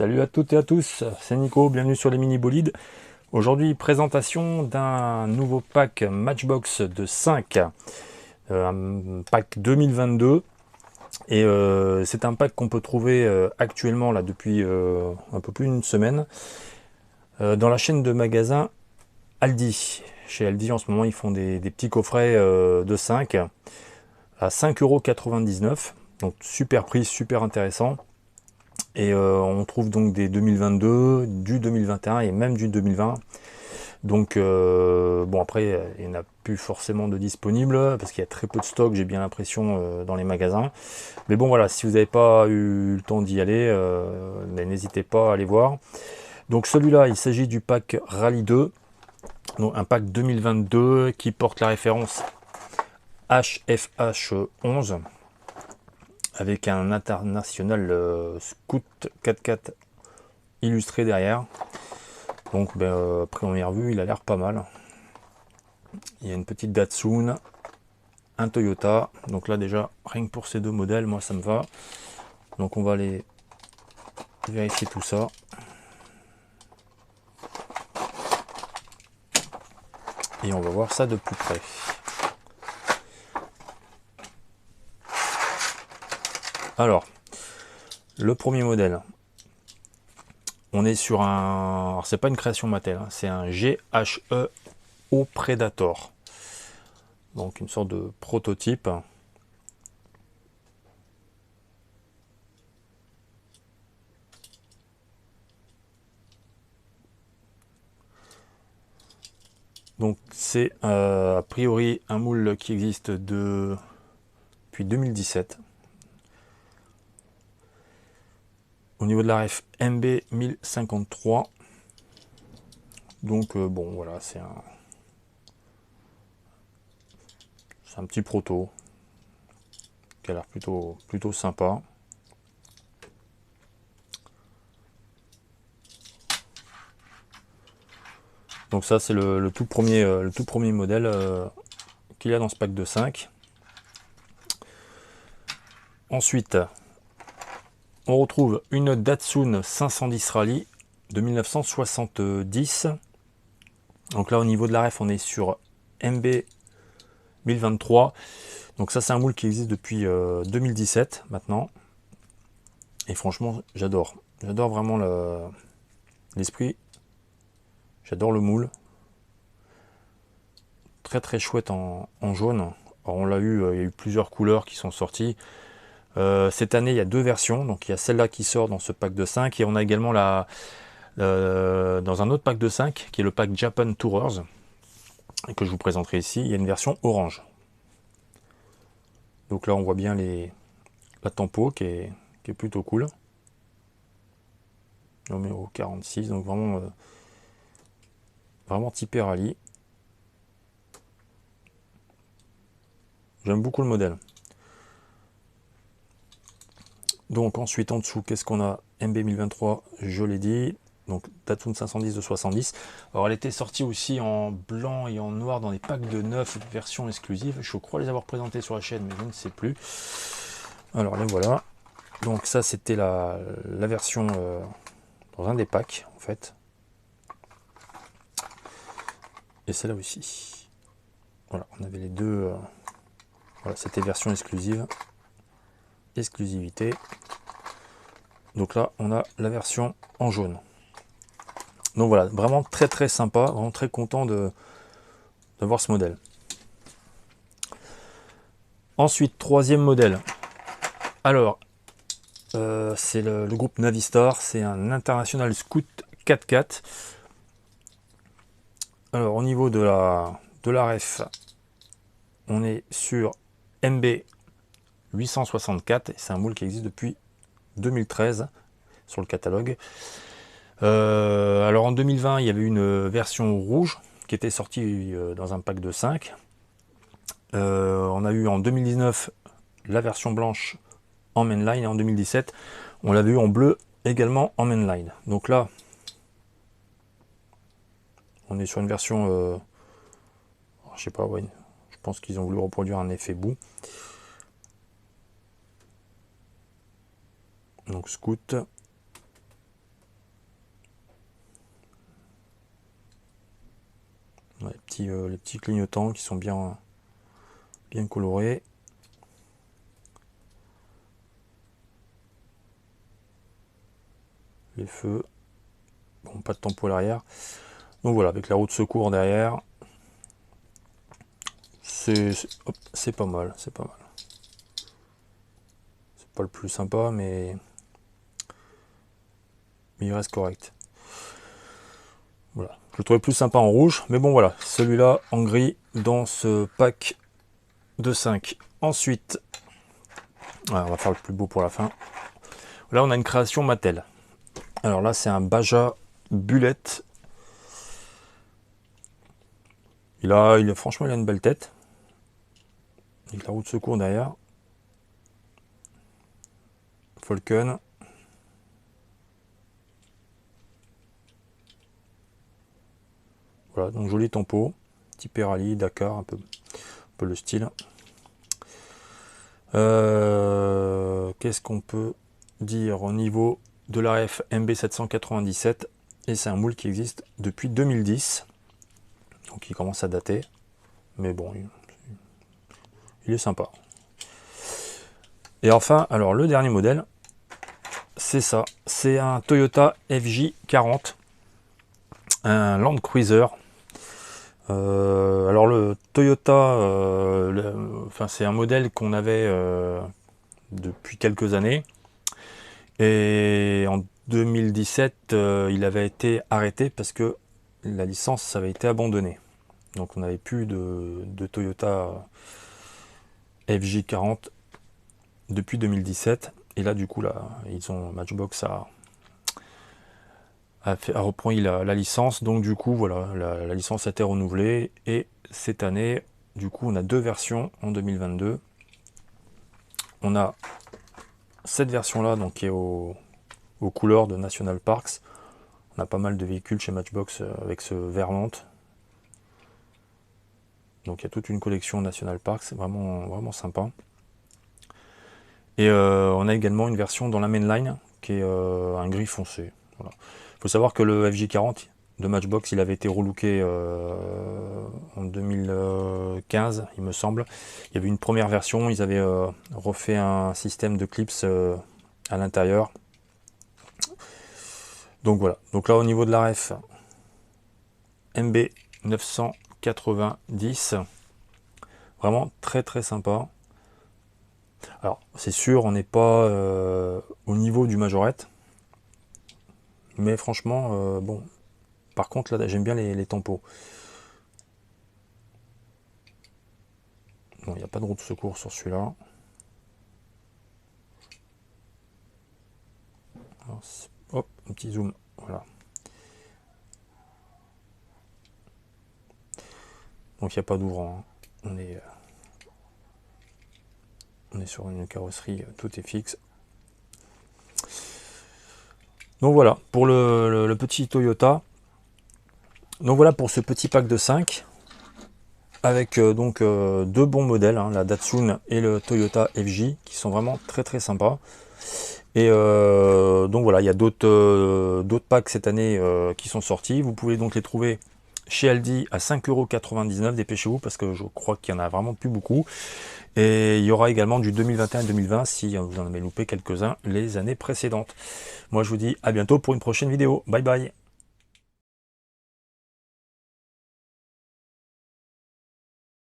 Salut à toutes et à tous, c'est Nico, bienvenue sur les mini bolides. Aujourd'hui, présentation d'un nouveau pack Matchbox de 5, un pack 2022. Et c'est un pack qu'on peut trouver actuellement là depuis un peu plus d'une semaine dans la chaîne de magasins Aldi. Chez Aldi en ce moment ils font des petits coffrets de 5 à 5,99 €. Donc super prix, super intéressant. Et on trouve donc des 2022, du 2021 et même du 2020. Donc bon, après il n'y en a plus forcément de disponibles parce qu'il y a très peu de stock, j'ai bien l'impression, dans les magasins. Mais bon voilà, si vous n'avez pas eu le temps d'y aller, n'hésitez pas à aller voir. Donc celui-là, il s'agit du pack Rallye 2, donc un pack 2022 qui porte la référence HFH11 avec un international Scout 4x4 illustré derrière. Donc première vue, il a l'air pas mal. Il y a une petite Datsun, un Toyota. Donc là déjà, rien que pour ces deux modèles, moi ça me va. Donc on va aller vérifier tout ça. Et on va voir ça de plus près. Alors, le premier modèle. On est sur un... Alors c'est pas une création Mattel, hein, c'est un GHE-O Predator. Donc une sorte de prototype. Donc c'est a priori un moule qui existe depuis 2017. Au niveau de la ref MB 1053. Donc bon voilà, c'est un petit proto qui a l'air plutôt sympa. Donc ça c'est le tout premier modèle qu'il y a dans ce pack de 5. Ensuite, on retrouve une Datsun 510 Rallye de 1970. Donc là au niveau de la ref on est sur MB 1023. Donc ça c'est un moule qui existe depuis 2017 maintenant. Et franchement j'adore. J'adore vraiment l'esprit. J'adore le moule. Très très chouette en jaune. Alors, on l'a eu, il y a eu plusieurs couleurs qui sont sorties. Cette année il y a deux versions. Donc il y a celle-là qui sort dans ce pack de 5. Et on a également dans un autre pack de 5 qui est le pack Japan Tourers. Et que je vous présenterai ici. Il y a une version orange. Donc là on voit bien la tempo qui est plutôt cool. Numéro 46, donc vraiment typé rallye. J'aime beaucoup le modèle. Donc ensuite en dessous, qu'est-ce qu'on a? MB 1023, je l'ai dit. Donc Datsun 510 de 70. Alors elle était sortie aussi en blanc et en noir dans des packs de 9 versions exclusives. Je crois les avoir présentées sur la chaîne, mais je ne sais plus. Alors les voilà. Donc ça c'était la version dans un des packs en fait. Et celle-là aussi. Voilà, on avait les deux. Voilà, c'était version exclusive. Exclusivité. Donc là, on a la version en jaune. Donc voilà, vraiment très très sympa, vraiment très content de voir ce modèle. Ensuite, troisième modèle. Alors, c'est le groupe Navistar, c'est un International Scout 4x4. Alors, au niveau de la ref, on est sur MB 864, c'est un moule qui existe depuis 2013 sur le catalogue. Alors en 2020, il y avait une version rouge qui était sortie dans un pack de 5. On a eu en 2019 la version blanche en mainline et en 2017, on l'avait eu en bleu également en mainline. Donc là, on est sur une version, je sais pas, ouais, je pense qu'ils ont voulu reproduire un effet bout. Donc Scout. Ouais, les petits clignotants qui sont bien colorés. Les feux. Bon, pas de tempo à l'arrière. Donc voilà, avec la roue de secours derrière. C'est pas mal, c'est pas mal. C'est pas le plus sympa, mais il reste correct. Voilà. Je le trouvais plus sympa en rouge, mais bon voilà, celui-là en gris dans ce pack de 5. Ensuite, on va faire le plus beau pour la fin. Là, on a une création Mattel. Alors là, c'est un Baja Bullet. Franchement, il a une belle tête. Avec la roue de secours derrière. Falcon. Voilà, donc joli tempo. Type rallye, Dakar, un peu le style. Qu'est-ce qu'on peut dire au niveau de l'AF MB797? Et c'est un moule qui existe depuis 2010. Donc il commence à dater. Mais bon, il est sympa. Et enfin, alors le dernier modèle, c'est ça. C'est un Toyota FJ40. Un Land Cruiser. Alors le Toyota, c'est un modèle qu'on avait depuis quelques années. Et en 2017, il avait été arrêté parce que la licence avait été abandonnée. Donc on n'avait plus de Toyota FJ40 depuis 2017. Et là, du coup, là, Matchbox a repris la licence. Donc du coup, voilà, la licence a été renouvelée. Et cette année, du coup, on a deux versions en 2022. On a cette version-là, donc qui est aux couleurs de National Parks. On a pas mal de véhicules chez Matchbox avec ce Vermont. Donc il y a toute une collection National Park, c'est vraiment sympa. Et on a également une version dans la mainline qui est un gris foncé. Voilà. Il faut savoir que le FJ40 de Matchbox, il avait été relooké en 2015, il me semble. Il y avait une première version, ils avaient refait un système de clips à l'intérieur. Donc voilà. Donc là, au niveau de la ref, MB 990, vraiment très sympa. Alors c'est sûr, on n'est pas au niveau du majorette, mais franchement, bon. Par contre, là, j'aime bien les tempos. Bon, il n'y a pas de roue de secours sur celui-là. Hop, un petit zoom, voilà. Donc il n'y a pas d'ouvrant, hein. On est sur une carrosserie, tout est fixe. Donc voilà, pour le petit Toyota. Donc voilà pour ce petit pack de 5. Avec deux bons modèles, hein, la Datsun et le Toyota FJ, qui sont vraiment très sympas. Et donc voilà, il y a d'autres packs cette année qui sont sortis. Vous pouvez donc les trouver chez Aldi à 5,99 €. Dépêchez-vous parce que je crois qu'il y en a vraiment plus beaucoup. Et il y aura également du 2021 et 2020 si vous en avez loupé quelques-uns les années précédentes. Moi je vous dis à bientôt pour une prochaine vidéo. Bye bye.